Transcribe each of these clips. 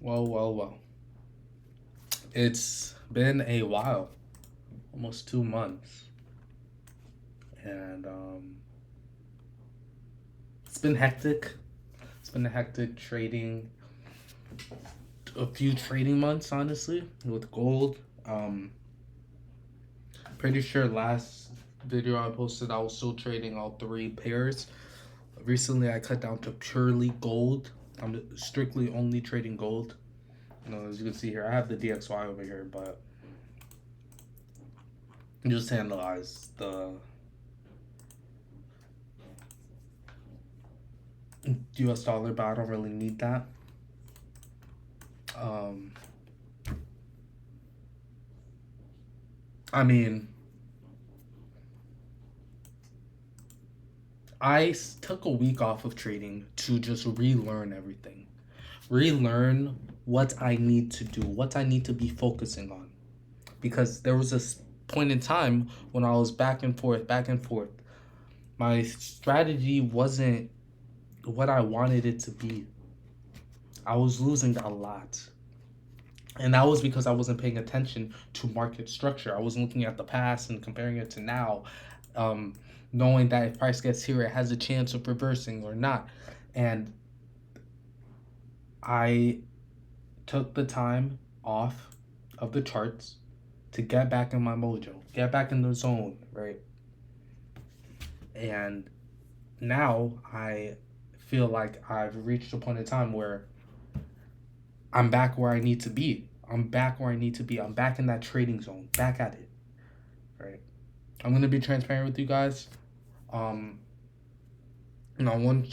Well. It's been a while, almost 2 months, and it's been hectic. It's been a hectic trading, a few trading months, honestly, with gold. Um, Pretty sure last video I posted, I was still trading all three pairs. Recently, I cut down to purely gold. I'm strictly only trading gold. As you can see here, I have the DXY over here, but just analyze the US dollar, but I don't really need that. Um, I mean, took a week off of trading to just relearn everything, relearn what I need to do, what I need to be focusing on. Because there was this point in time when I was back and forth, back and forth. My strategy wasn't what I wanted it to be. I was losing a lot. And that was because I wasn't paying attention to market structure. I wasn't looking at the past and comparing it to now, um, knowing that if price gets here, it has a chance of reversing or not. And I took the time off of the charts to get back in my mojo, get back in the zone, right? And now I feel like I've reached a point in time where I'm back where I need to be. I'm back where I need to be. I'm back in that trading zone, back at it, right? I'm gonna be transparent with you guys. Um, one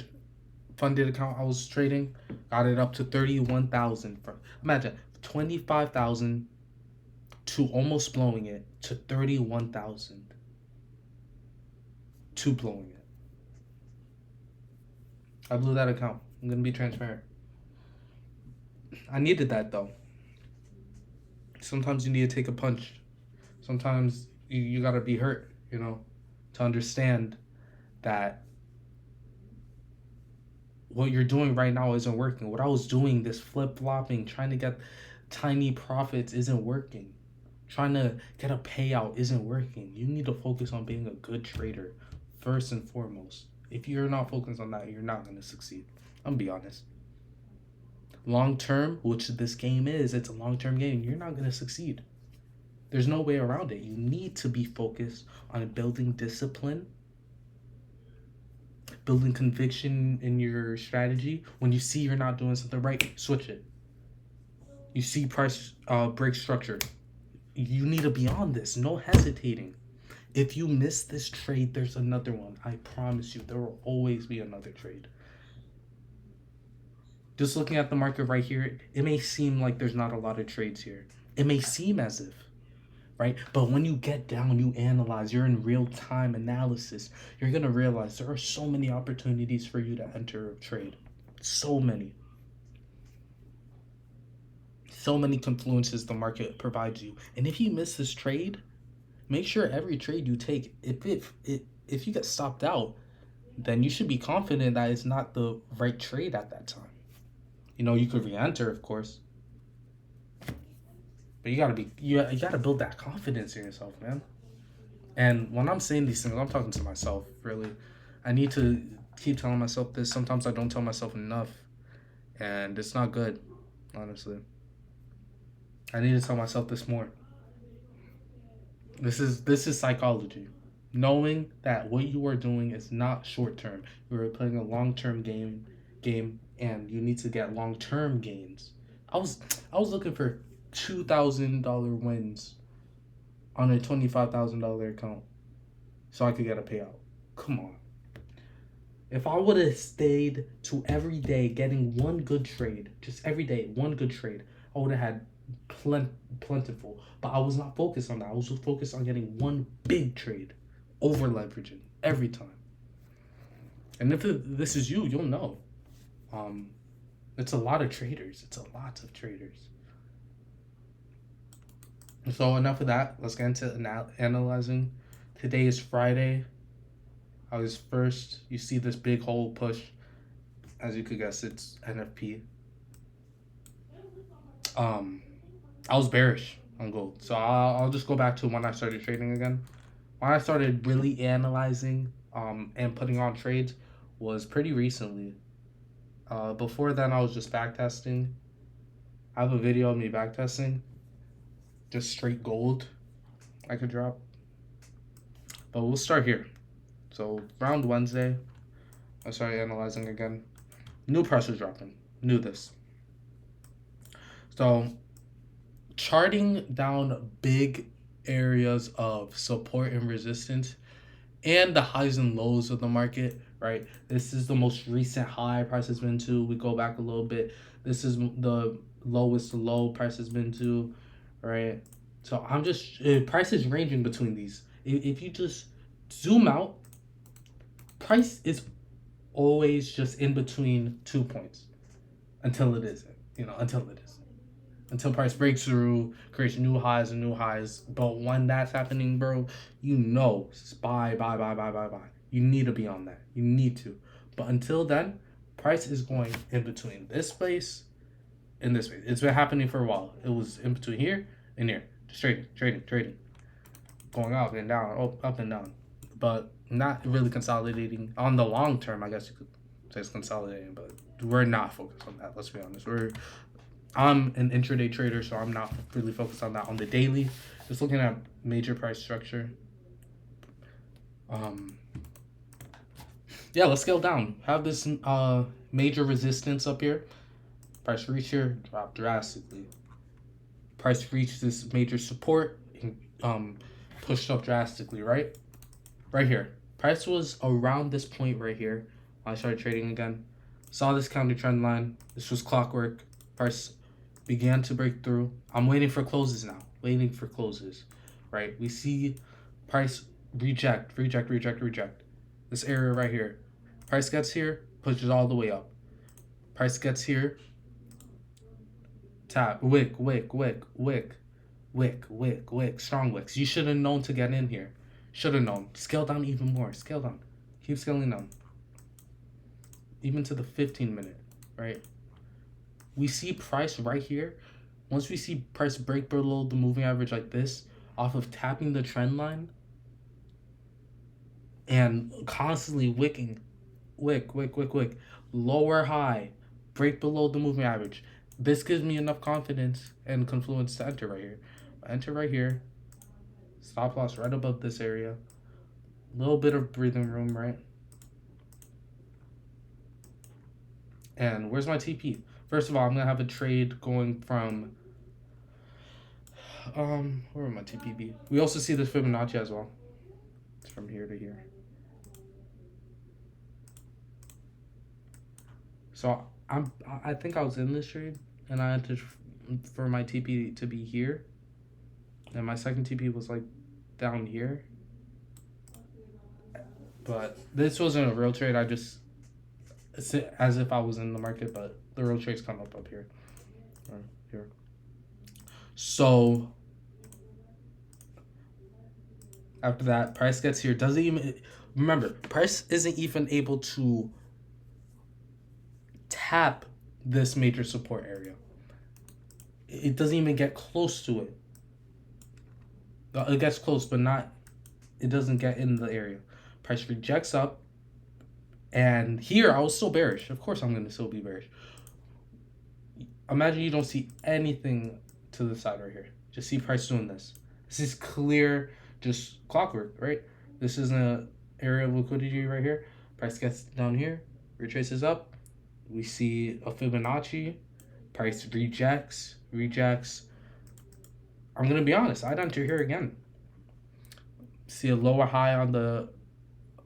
funded account I was trading got it up to 31,000. Imagine 25,000 to almost blowing it to 31,000 to blowing it. I blew that account. I'm gonna be transparent. I needed that though. Sometimes you need to take a punch. Sometimes you gotta be hurt, to understand that what you're doing right now isn't working. What I was doing, this flip flopping, trying to get tiny profits, isn't working. Trying to get a payout isn't working. You need to focus on being a good trader first and foremost. If you're not focused on that, you're not going to succeed. I'm going to be honest. Long term, which this game is, it's a long term game, you're not going to succeed. There's no way around it. You need to be focused on building discipline, building conviction in your strategy. When you see you're not doing something right, switch it. You see price break structure. You need to be on this. No hesitating. If you miss this trade, there's another one. I promise you, there will always be another trade. Just looking at the market right here, it may seem like there's not a lot of trades here. It may seem as if, right? But when you get down, you analyze, you're in real time analysis, you're going to realize there are so many opportunities for you to enter a trade. So many. So many confluences the market provides you. And if you miss this trade, make sure every trade you take, if you get stopped out, then you should be confident that it's not the right trade at that time. You could re-enter, of course, but you gotta build that confidence in yourself, man. And when I'm saying these things, I'm talking to myself. Really, I need to keep telling myself this. Sometimes I don't tell myself enough, and it's not good, honestly. I need to tell myself this more. This is psychology. Knowing that what you are doing is not short term. You are playing a long term game and you need to get long term gains. I was looking for $2,000 wins on a $25,000 account so I could get a payout. Come on. If I would have stayed to every day getting one good trade, just every day, one good trade, I would have had plentiful. But I was not focused on that. I was focused on getting one big trade, over leveraging every time. And if this is you, you'll know. It's a lot of traders. It's a lot of traders. So enough of that. Let's get into analyzing. Today is Friday, August 1st. You see this big hole push. As you could guess, it's NFP. um, I was bearish on gold. So I'll just go back to when I started trading again. When I started really analyzing and putting on trades was pretty recently. Before then, I was just backtesting. I have a video of me backtesting, just straight gold I could drop. But we'll start here. So around Wednesday, I started analyzing again. New price was dropping. Knew this. So charting down big areas of support and resistance and the highs and lows of the market, right? This is the most recent high price has been to. We go back a little bit. This is the lowest low price has been to, right? So I'm just price is ranging between these. If you just zoom out, price is always just in between 2 points until it isn't. Until it is. Until price breaks through, creates new highs and new highs. But when that's happening, bro, it's buy. You need to be on that. You need to. But until then, price is going in between this space and this space. It's been happening for a while. It was in between here and here. Just trading. Going up and down, up and down. But not really consolidating. On the long term, I guess you could say it's consolidating, but we're not focused on that. Let's be honest. I'm an intraday trader, so I'm not really focused on that. On the daily, just looking at major price structure. Yeah, let's scale down. Have this major resistance up here. Price reach here, drop drastically. Price reach this major support and pushed up drastically, right? Right here. Price was around this point right here. I started trading again. Saw this counter trend line. This was clockwork. Price began to break through. I'm waiting for closes now. Right? We see price reject. This area right here. Price gets here, pushes all the way up. Price gets here. Tap. Wick. Strong wicks. You should have known to get in here. Should have known. Scale down even more. Scale down. Keep scaling down. Even to the 15-minute, right? We see price right here. Once we see price break below the moving average like this, off of tapping the trend line and constantly wicking, wick, lower high, break below the moving average. This gives me enough confidence and confluence to enter right here. Enter right here. Stop loss right above this area. A little bit of breathing room, right? And where's my TP? First of all, I'm gonna have a trade going from where would my TP be? We also see this Fibonacci as well. It's from here to here. So I think I was in this trade and I entered for my TP to be here. And my second TP was like down here. But this wasn't a real trade. I just as if I was in the market, but the real trades come up here. Right here. So after that, price gets here. Doesn't even remember, price isn't even able to tap this major support area. It doesn't even get close to it. It gets close, but not. It doesn't get in the area. Price rejects up. And here, I was still bearish. Of course, I'm going to still be bearish. Imagine you don't see anything to the side right here. Just see price doing this. This is clear, just clockwork, right? This is an area of liquidity right here. Price gets down here, retraces up. We see a Fibonacci. Price rejects. I'm going to be honest. I'd enter here again. See a lower high on the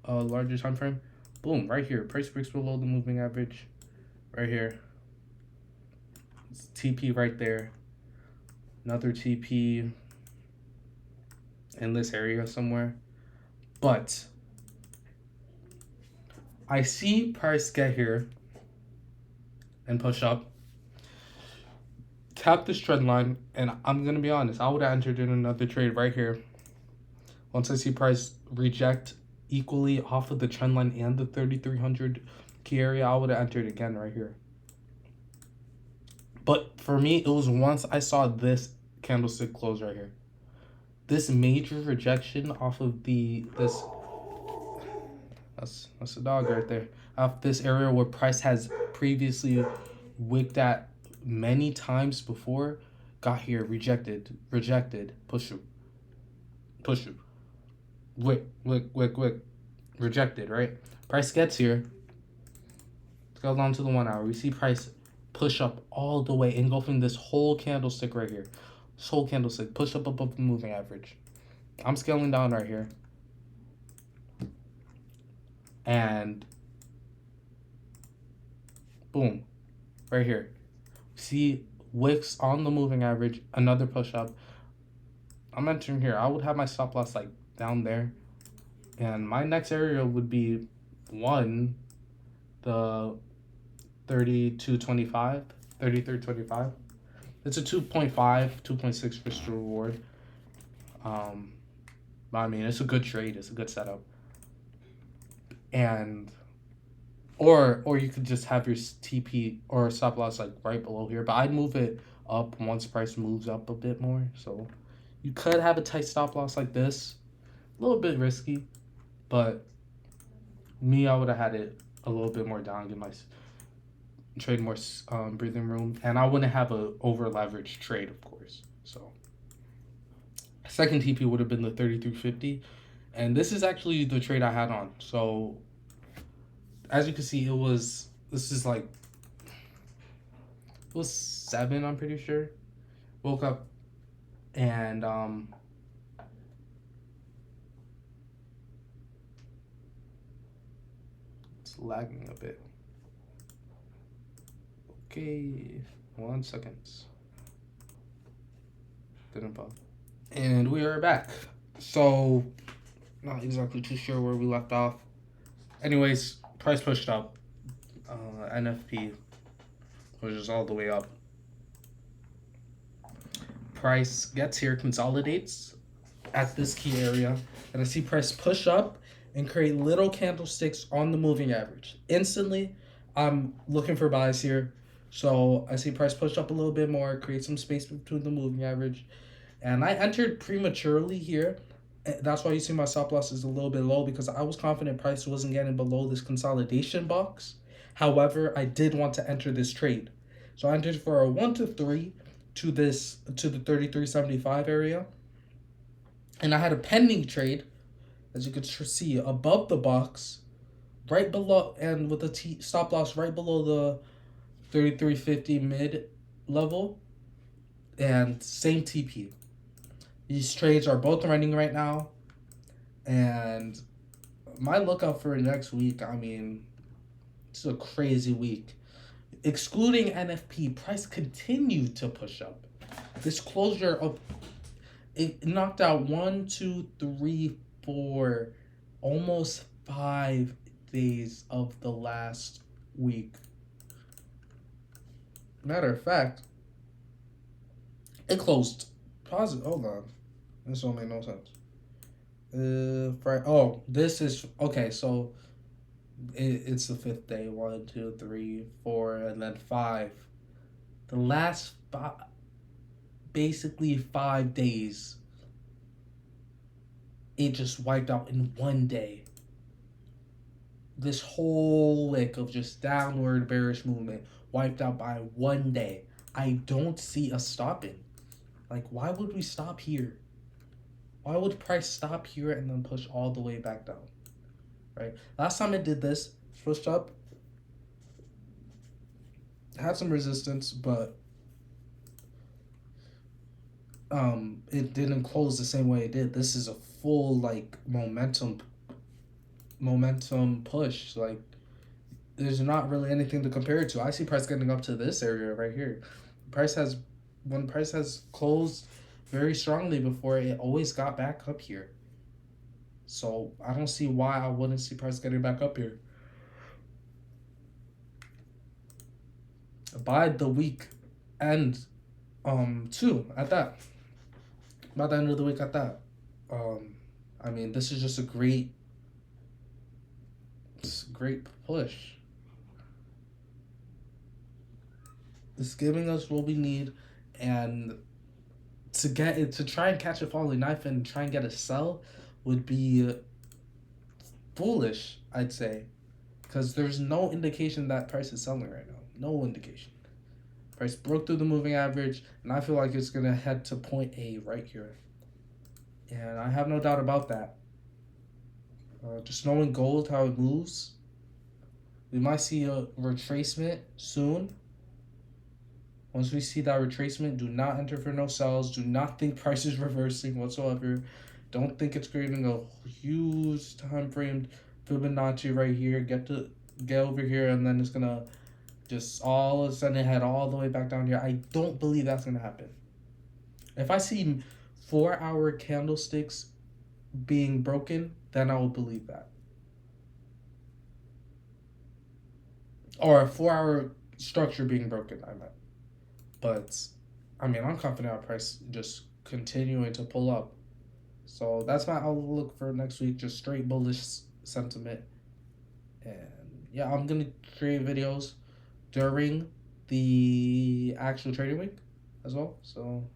larger time frame. Boom, right here. Price breaks below the moving average. Right here. It's TP right there. Another TP in this area somewhere. But I see price get here and push up. Tap this trend line, and I'm going to be honest. I would have entered in another trade right here. Once I see price reject equally off of the trend line and the 3,300 key area, I would have entered again right here. But for me, it was once I saw this candlestick close right here. This major rejection off of that's a dog right there. Off this area where price has previously wicked at many times before, got here, rejected, push through, wick, rejected, right? Price gets here, goes on to the 1 hour. We see price push up all the way, engulfing this whole candlestick right here. This whole candlestick, push up above the moving average. I'm scaling down right here. And boom, right here. See wicks on the moving average, another push up. I'm entering here. I would have my stop loss like down there. And my next area would be the 32.25, 33.25. It's a 2.5, 2.6 risk to reward. I mean, it's a good trade. It's a good setup. And or you could just have your TP or stop loss like right below here. But I'd move it up once price moves up a bit more. So you could have a tight stop loss like this. A little bit risky, but me, I would have had it a little bit more down, give my trade more breathing room, and I wouldn't have a over leveraged trade, of course. So second TP would have been the 33.50, and this is actually the trade I had on. So as you can see, this is like it was 7, I'm pretty sure. Woke up and it's lagging a bit. Okay, 1 second. Didn't pop. And we are back. So not exactly too sure where we left off. Anyways, price pushed up. NFP pushes all the way up. Price gets here, consolidates at this key area, and I see price push up and create little candlesticks on the moving average. Instantly, I'm looking for buys here. So I see price push up a little bit more, create some space between the moving average. And I entered prematurely here. That's why you see my stop loss is a little bit low, because I was confident price wasn't getting below this consolidation box. However, I did want to enter this trade. So I entered for a 1 to 3 to the 33.75 area. And I had a pending trade, as you can see, above the box, right below, and with a stop loss right below the 33.50 mid level, and same TP. These trades are both running right now, and my lookout for next week, I mean, it's a crazy week. Excluding NFP, price continued to push up. This closure of it knocked out 1, 2, 3, 4, almost 5 days of the last week. Matter of fact, it closed positive. Hold on, this don't make no sense. This is okay. So it's the 5th day. 1, 2, 3, 4, and then 5. The last basically 5 days, it just wiped out in 1 day. This whole wick of just downward bearish movement wiped out by 1 day. I don't see us stopping. Like, why would we stop here? Why would price stop here and then push all the way back down? Right? Last time it did this, pushed up, had some resistance, but it didn't close the same way it did. This is a full like momentum push. Like, there's not really anything to compare it to. I see price getting up to this area right here. When price has closed very strongly before, it always got back up here. So I don't see why I wouldn't see price getting back up here. By the week end, too, at that. By the end of the week at that. I mean, this is just a great push. It's giving us what we need, and to get it to try and catch a falling knife and try and get a sell would be foolish, I'd say, because there's no indication that price is selling right now. No indication. Price broke through the moving average, and I feel like it's gonna head to point A right here, and I have no doubt about that. Just knowing gold how it moves, we might see a retracement soon. Once we see that retracement, do not enter for no sells. Do not think price is reversing whatsoever. Don't think it's creating a huge time frame Fibonacci right here. Get over here, and then it's gonna just all of a sudden head all the way back down here. I don't believe that's gonna happen. If I see 4-hour candlesticks being broken, then I will believe that. Or a 4-hour structure being broken, I meant. But I mean, I'm confident our price just continuing to pull up. So that's my outlook for next week. Just straight bullish sentiment. And yeah, I'm gonna create videos during the actual trading week as well. So